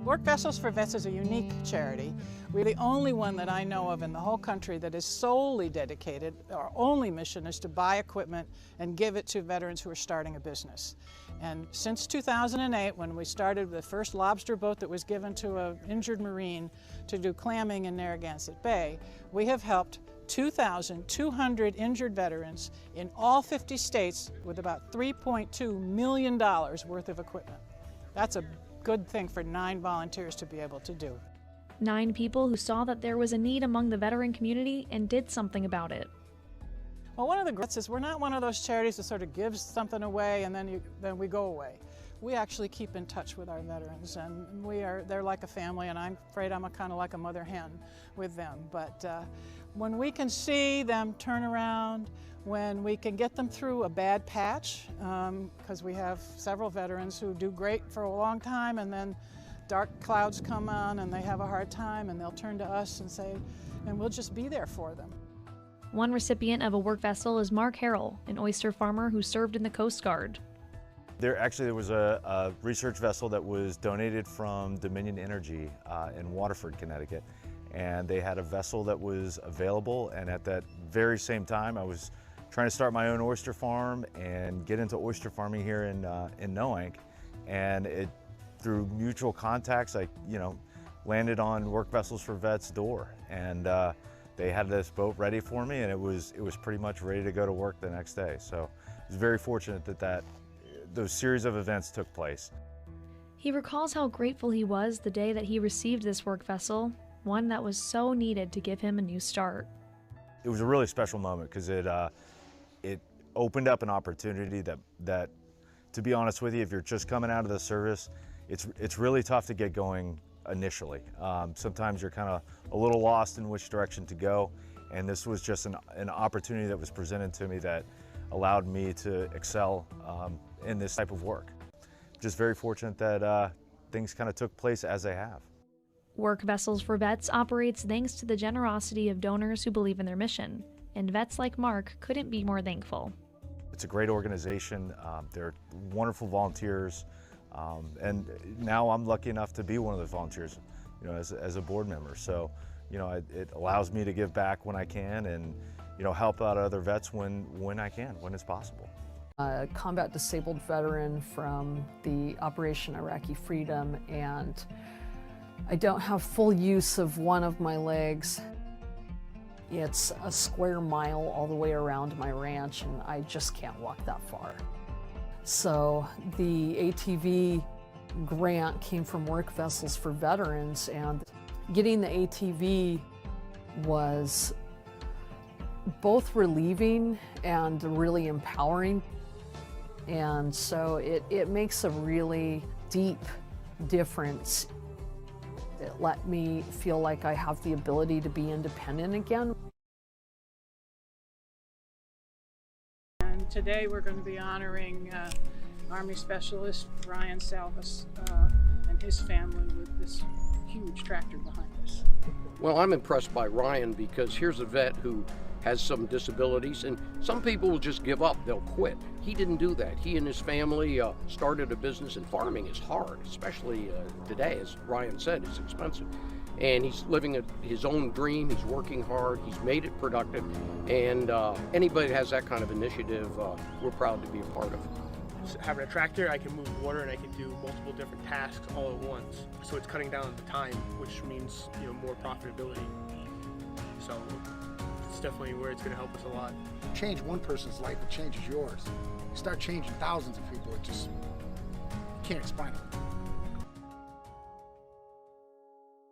Work Vessels for Vets is a unique charity. We're the only one that I know of in the whole country that is solely dedicated. Our only mission is to buy equipment and give it to veterans who are starting a business. And since 2008, when we started the first lobster boat that was given to an injured Marine to do clamming in Narragansett Bay, we have helped 2,200 injured veterans in all 50 states with about $3.2 million worth of equipment. That's a good thing for 9 volunteers to be able to do. 9 people who saw that there was a need among the veteran community and did something about it. Well, one of the greats is we're not one of those charities that sort of gives something away and then we go away. We actually keep in touch with our veterans, and they're like a family, and I'm afraid I'm kind of like a mother hen with them. But when we can see them turn around, when we can get them through a bad patch, because we have several veterans who do great for a long time and then dark clouds come on and they have a hard time, and they'll turn to us and say, and we'll just be there for them. One recipient of a work vessel is Mark Harrell, an oyster farmer who served in the Coast Guard. There was a research vessel that was donated from Dominion Energy in Waterford, Connecticut. And they had a vessel that was available, and at that very same time I was trying to start my own oyster farm and get into oyster farming here in Noank. And through mutual contacts, I landed on Work Vessels for Vets' door. And they had this boat ready for me, and it was pretty much ready to go to work the next day. So I was very fortunate that those series of events took place. He recalls how grateful he was the day that he received this work vessel, one that was so needed to give him a new start. It was a really special moment because it opened up an opportunity that, to be honest with you, if you're just coming out of the service, it's really tough to get going initially. Sometimes you're kind of a little lost in which direction to go, and this was just an opportunity that was presented to me that allowed me to excel in this type of work. Just very fortunate that things kind of took place as they have. Work Vessels for Vets operates thanks to the generosity of donors who believe in their mission, and vets like Mark couldn't be more thankful. It's a great organization. They're wonderful volunteers, and now I'm lucky enough to be one of the volunteers, as a board member. So, it allows me to give back when I can, and help out other vets when I can, when it's possible. A combat disabled veteran from the Operation Iraqi Freedom, and I don't have full use of one of my legs. It's a square mile all the way around my ranch, and I just can't walk that far. So the ATV grant came from Work Vessels for Veterans, and getting the ATV was both relieving and really empowering. And so it makes a really deep difference. It let me feel like I have the ability to be independent again. And today we're going to be honoring Army Specialist Ryan Salvis and his family with this huge tractor behind us. Well, I'm impressed by Ryan because here's a vet who has some disabilities, and some people will just give up, they'll quit. He didn't do that. He and his family started a business, and farming is hard, especially today. As Ryan said, it's expensive. And he's living his own dream, he's working hard, he's made it productive, and anybody that has that kind of initiative, we're proud to be a part of. Having a tractor, I can move water and I can do multiple different tasks all at once. So it's cutting down the time, which means more profitability. So it's definitely where it's going to help us a lot. Change one person's life, it changes yours. You start changing thousands of people, you can't explain it.